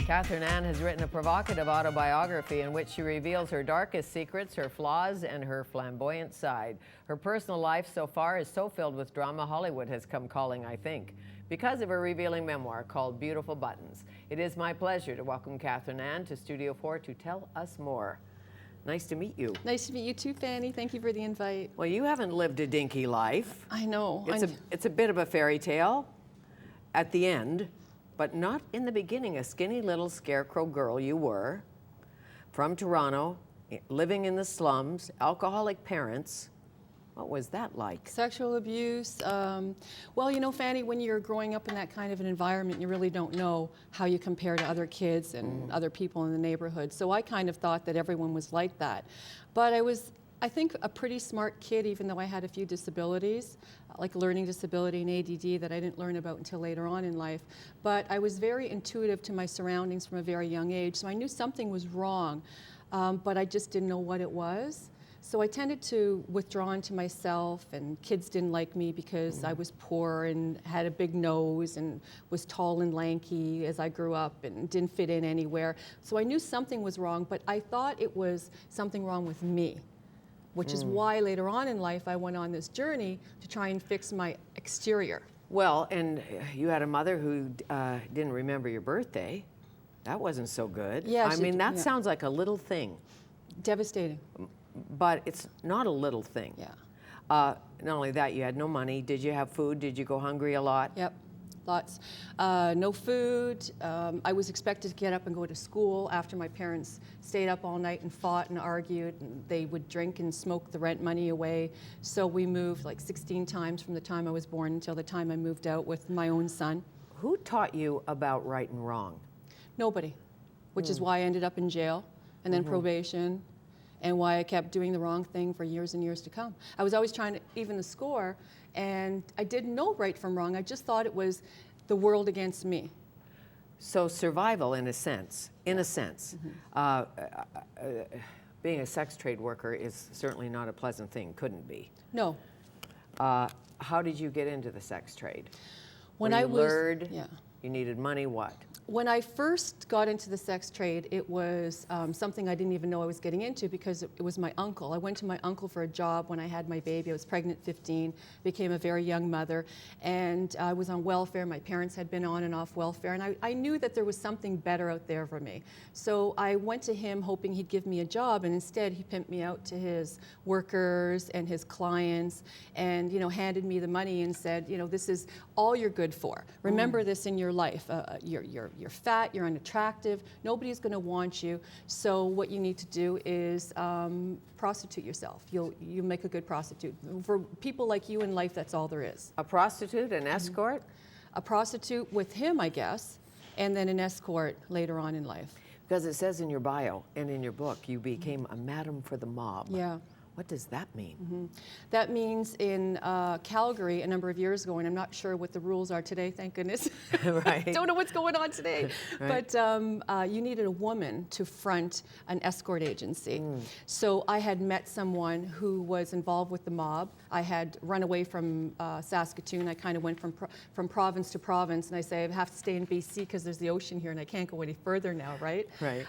Cathrine Ann has written a provocative autobiography in which she reveals her darkest secrets, her flaws, and her flamboyant side. Her personal life so far is so filled with drama, Hollywood has come calling, I think, because of her revealing memoir called Beautiful Buttons. It is my pleasure to welcome Cathrine Ann to Studio 4 to tell us more. Nice to meet you. Nice to meet you too, Fanny. Thank you for the invite. Well, you haven't lived a dinky life. I know. It's a bit of a fairy tale at the end, but not in the beginning. A skinny little scarecrow girl you were, from Toronto, living in the slums, alcoholic parents. What was that like? Sexual abuse. Well, you know, Fanny, when you're growing up in that kind of an environment, you really don't know how you compare to other kids and other people in the neighborhood. So I kind of thought that everyone was like that. But I think, a pretty smart kid, even though I had a few disabilities, like learning disability and ADD that I didn't learn about until later on in life. But I was very intuitive to my surroundings from a very young age, so I knew something was wrong, but I just didn't know what it was. So I tended to withdraw into myself, and kids didn't like me because I was poor and had a big nose and was tall and lanky as I grew up and didn't fit in anywhere. So I knew something was wrong, but I thought it was something wrong with me, which is why later on in life I went on this journey to try and fix my exterior. Well, and you had a mother who didn't remember your birthday. That wasn't so good. Yeah, I mean, that sounds like a little thing. Devastating. But it's not a little thing. Yeah. Not only that, you had no money. Did you have food? Did you go hungry a lot? Yep. Lots. No food. I was expected to get up and go to school after my parents stayed up all night and fought and argued. And they would drink and smoke the rent money away. So we moved like 16 times from the time I was born until the time I moved out with my own son. Who taught you about right and wrong? Nobody, which is why I ended up in jail and then probation, and why I kept doing the wrong thing for years and years to come. I was always trying to even the score, and I didn't know right from wrong. I just thought it was the world against me. So survival, in a sense, being a sex trade worker is certainly not a pleasant thing, couldn't be. No. How did you get into the sex trade? When Were I you was, lured? yeah. You needed money, what? When I first got into the sex trade, it was something I didn't even know I was getting into because it was my uncle. I went to my uncle for a job when I had my baby. I was pregnant at 15, became a very young mother, and I was on welfare. My parents had been on and off welfare, and I knew that there was something better out there for me. So I went to him hoping he'd give me a job, and instead he pimped me out to his workers and his clients and, you know, handed me the money and said, you know, this is all you're good for. Remember this in your life. You're fat, you're unattractive, nobody's going to want you, so what you need to do is prostitute yourself. You make a good prostitute. For people like you in life, that's all there is. A prostitute, an escort? A prostitute with him, I guess, and then an escort later on in life. Because it says in your bio and in your book, you became a madam for the mob. Yeah. What does that mean? That means in Calgary a number of years ago, and I'm not sure what the rules are today, thank goodness. Right. Don't know what's going on today. Right. But you needed a woman to front an escort agency. So I had met someone who was involved with the mob. I had run away from Saskatoon. I kind of went from province to province, and I say I have to stay in BC because there's the ocean here and I can't go any further now, right? Right.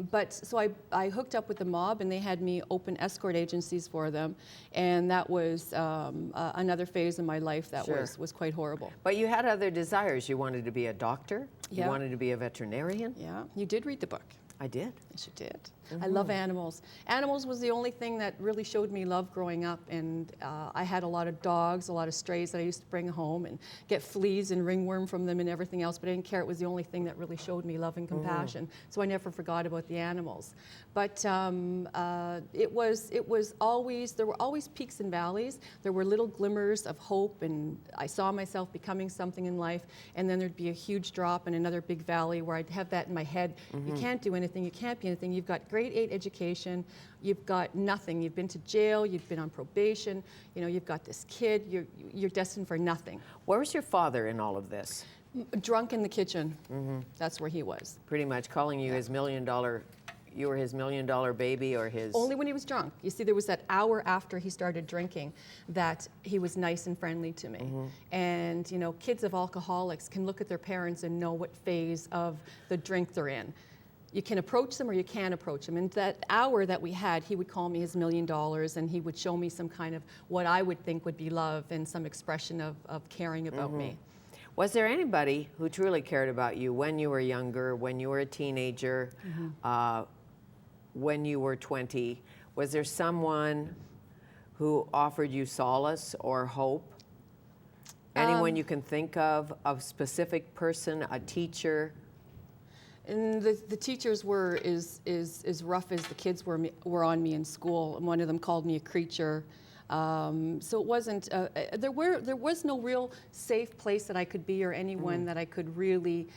But so I hooked up with the mob, and they had me open escort agencies for them, and that was another phase in my life that was quite horrible. But you had other desires. You wanted to be a doctor. Yeah. You wanted to be a veterinarian. Yeah, you did read the book. I did. Yes, you did. I love animals. Animals was the only thing that really showed me love growing up, and I had a lot of dogs, a lot of strays that I used to bring home and get fleas and ringworm from them and everything else, but I didn't care. It was the only thing that really showed me love and compassion, so I never forgot about the animals. But it was always, there were always peaks and valleys. There were little glimmers of hope, and I saw myself becoming something in life, and then there'd be a huge drop and another big valley where I'd have that in my head. You can't do anything, you can't be anything. You've got grade 8 education, you've got nothing. You've been to jail, you've been on probation, you know, you've got this kid, you're destined for nothing. Where was your father in all of this? Drunk in the kitchen. That's where he was. Pretty much calling you his $1 million you were his $1 million baby or his... Only when he was drunk. You see, there was that hour after he started drinking that he was nice and friendly to me. And, you know, kids of alcoholics can look at their parents and know what phase of the drink they're in. You can approach them or you can't approach them. And that hour that we had, he would call me his $1 million, and he would show me some kind of what I would think would be love and some expression of caring about me. Was there anybody who truly cared about you when you were younger, when you were a teenager, when you were 20? Was there someone who offered you solace or hope? Anyone you can think of, a specific person, a teacher? And the teachers were as rough as the kids were on me in school. And one of them called me a creature. So it wasn't, there was no real safe place that I could be or anyone that I could really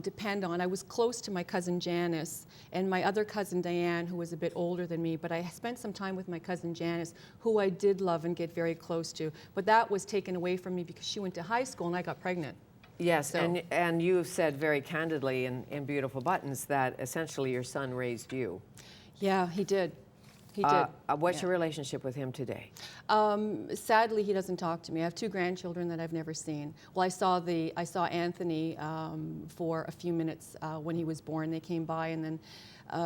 depend on. I was close to my cousin Janice and my other cousin Diane, who was a bit older than me, but I spent some time with my cousin Janice, who I did love and get very close to. But that was taken away from me because she went to high school and I got pregnant. Yes, So- and you've said very candidly in Beautiful Buttons that essentially your son raised you. Yeah, he did. He did. What's your relationship with him today? Sadly, he doesn't talk to me. I have 2 grandchildren that I've never seen. Well, I saw Anthony for a few minutes when he was born. They came by, and then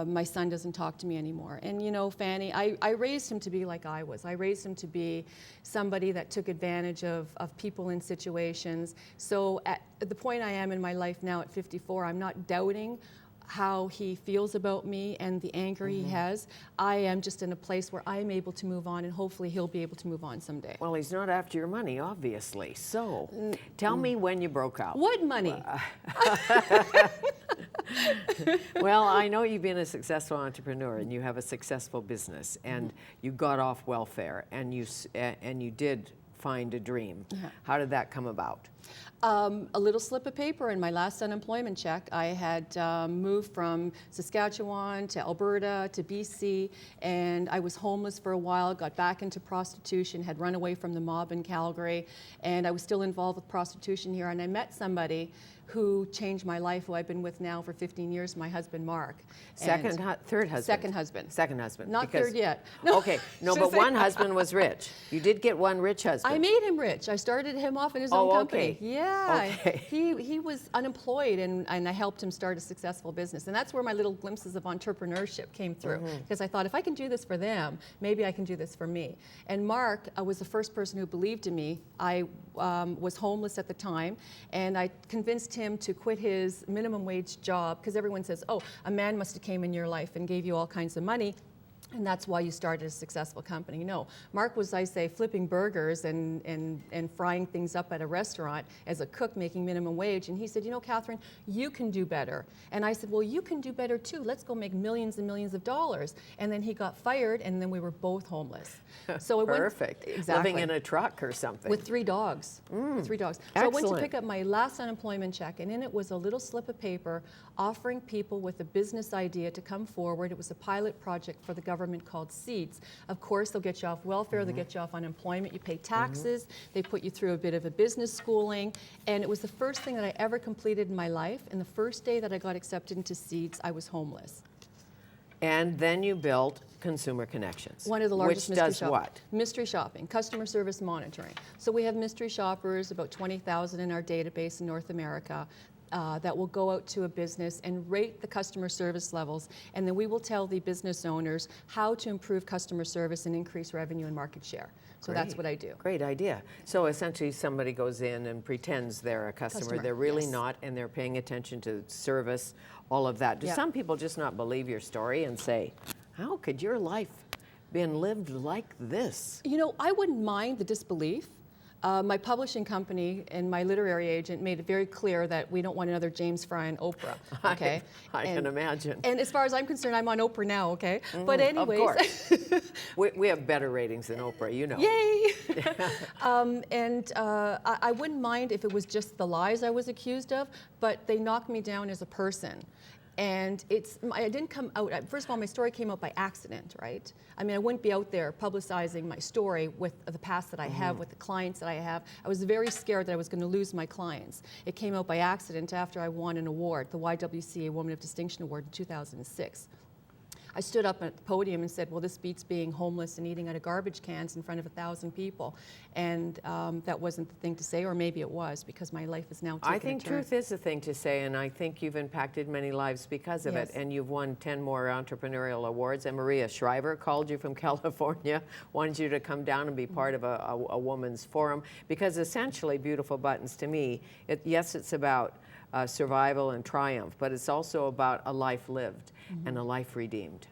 my son doesn't talk to me anymore. And you know, Fanny, I raised him to be like I was. I raised him to be somebody that took advantage of people in situations. So at the point I am in my life now at 54, I'm not doubting how he feels about me and the anger he has. I am just in a place where I'm able to move on, and hopefully he'll be able to move on someday. Well, he's not after your money, obviously. So tell me when you broke out. What money? Well, I know you've been a successful entrepreneur and you have a successful business, and you got off welfare, and you did find a dream. How did that come about? A little slip of paper in my last unemployment check. I had moved from Saskatchewan to Alberta to BC, and I was homeless for a while, got back into prostitution, had run away from the mob in Calgary, and I was still involved with prostitution here, and I met somebody who changed my life, who I've been with now for 15 years, my husband, Mark. Third husband? Second husband. Second husband. Not because, third yet. No. Okay, no, but one husband was rich. You did get one rich husband. I made him rich. I started him off in his own company. Okay. Yeah. Okay. He was unemployed, and I helped him start a successful business. And that's where my little glimpses of entrepreneurship came through. Because I thought, if I can do this for them, maybe I can do this for me. And Mark was the first person who believed in me. I was homeless at the time, and I convinced him to quit his minimum wage job, because everyone says, oh, a man must have came in your life and gave you all kinds of money, and that's why you started a successful company. No, Mark was, I say, flipping burgers and frying things up at a restaurant as a cook making minimum wage. And he said, you know, Cathrine, you can do better. And I said, well, you can do better too. Let's go make millions and millions of dollars. And then he got fired, and then we were both homeless. So it Perfect. Exactly. Living in a truck or something. With 3 dogs. With 3 dogs. So I went to pick up my last unemployment check, and in it was a little slip of paper offering people with a business idea to come forward. It was a pilot project for the government called Seeds. Of course, they'll get you off welfare, they'll get you off unemployment, you pay taxes, they put you through a bit of a business schooling, and it was the first thing that I ever completed in my life, and the first day that I got accepted into Seeds, I was homeless. And then you built Consumer Connections. One of the largest which mystery does shopping. what? Mystery shopping, customer service monitoring. So we have mystery shoppers, about 20,000 in our database in North America, that will go out to a business and rate the customer service levels, and then we will tell the business owners how to improve customer service and increase revenue and market share. So that's what I do. Great idea. So essentially somebody goes in and pretends they're a customer. They're really not, and they're paying attention to service, all of that. Do some people just not believe your story and say, how could your life been lived like this? You know, I wouldn't mind the disbelief. My publishing company and my literary agent made it very clear that we don't want another James Fry and Oprah. Okay, I can imagine. And as far as I'm concerned, I'm on Oprah now. Okay, but anyways, of course. we have better ratings than Oprah, you know. Yay! I wouldn't mind if it was just the lies I was accused of, but they knocked me down as a person. And I didn't come out, first of all, my story came out by accident, right? I mean, I wouldn't be out there publicizing my story with the past that I have, with the clients that I have. I was very scared that I was going to lose my clients. It came out by accident after I won an award, the YWCA Woman of Distinction Award in 2006. I stood up at the podium and said, well, this beats being homeless and eating out of garbage cans in front of 1,000 people. And that wasn't the thing to say, or maybe it was, because my life is now taking I think a turn. truth is a thing to say, and I think you've impacted many lives because of Yes. it. And you've won 10 more entrepreneurial awards. And Maria Shriver called you from California, wanted you to come down and be part of a woman's forum, because essentially Beautiful Buttons, to me, yes, it's about survival and triumph, but it's also about a life lived and a life redeemed.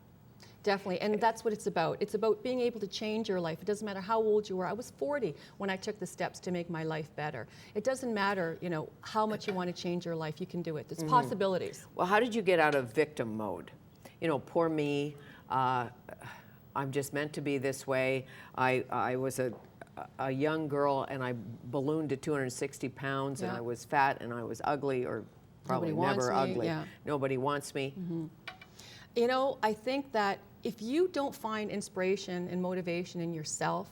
Definitely, and that's what it's about. It's about being able to change your life. It doesn't matter how old you are. I was 40 when I took the steps to make my life better. It doesn't matter, you know, how much you want to change your life. You can do it. There's possibilities. Well, how did you get out of victim mode? You know, poor me, I'm just meant to be this way. I was a young girl, and I ballooned to 260 pounds, and Yeah. I was fat, and I was ugly, or probably Nobody wants never me, ugly. yeah. Nobody wants me. You know, I think that if you don't find inspiration and motivation in yourself,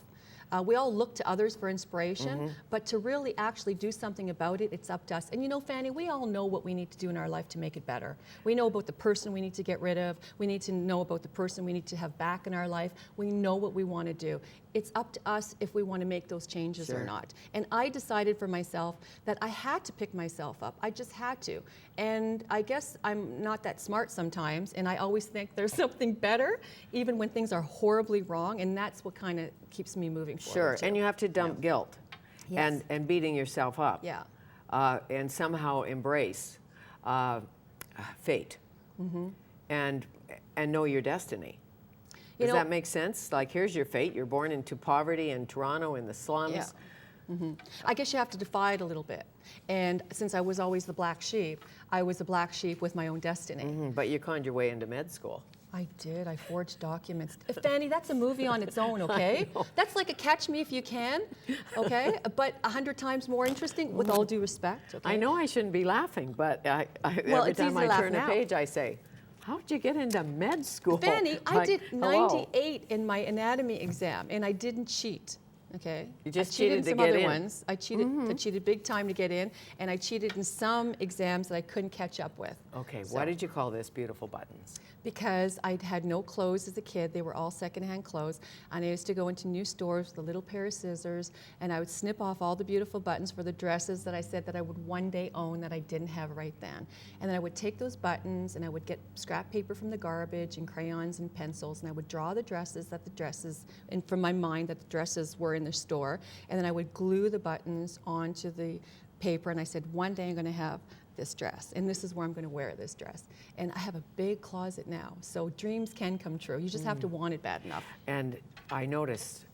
we all look to others for inspiration, but to really actually do something about it, it's up to us. And you know, Fanny, we all know what we need to do in our life to make it better. We know about the person we need to get rid of. We need to know about the person we need to have back in our life. We know what we want to do. It's up to us if we want to make those changes or not. And I decided for myself that I had to pick myself up. I just had to. And I guess I'm not that smart sometimes, and I always think there's something better, even when things are horribly wrong, and that's what kind of keeps me moving forward. Sure, too. and you have to dump guilt Yes. and beating yourself up. Yeah. And somehow embrace fate and know your destiny. You Does know- that make sense? Like, here's your fate. You're born into poverty in Toronto in the slums. Yeah. I guess you have to defy it a little bit. And since I was always the black sheep, I was the black sheep with my own destiny. But you conned your way into med school. I did. I forged documents. Fanny, that's a movie on its own, okay? That's like a Catch Me If You Can, okay? But 100 times more interesting, with all due respect, okay? I know I shouldn't be laughing, but Well, every it's time easy I to laugh turn a now. page, I say, how'd you get into med school? Fanny, I Like, did hello. 98 in my anatomy exam, and I didn't cheat. Okay. You just I cheated cheated in to some get other in. ones. I cheated big time to get in, and I cheated in some exams that I couldn't catch up with. Okay, So- why did you call this Beautiful Buttons? Because I'd had no clothes as a kid. They were all secondhand clothes. And I used to go into new stores with a little pair of scissors, and I would snip off all the beautiful buttons for the dresses that I said that I would one day own that I didn't have right then. And then I would take those buttons, and I would get scrap paper from the garbage and crayons and pencils, and I would draw the dresses and from my mind that the dresses were in the store. And then I would glue the buttons onto the paper, and I said, one day I'm going to have this dress, and this is where I'm going to wear this dress. And I have a big closet now, so dreams can come true. You just have to want it bad enough. And I noticed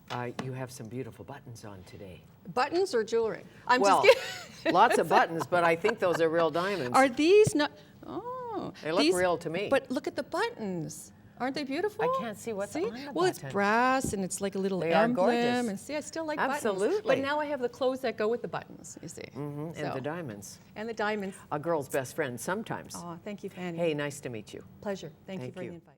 you have some beautiful buttons on today. Buttons or jewelry? I'm Well, just kidding. lots of buttons, but I think those are real diamonds. Are these not? Oh, They look real to me. But look at the buttons. Aren't they beautiful? I can't see what's see? on the Well, it's button. brass, and it's like a little They are emblem. gorgeous. And see, I still like buttons. Absolutely. But now I have the clothes that go with the buttons, you see. And So- the diamonds. And the diamonds. A girl's best friend sometimes. Oh, thank you, Fanny. Hey, nice to meet you. Pleasure. Thank you Thank for you. the invite.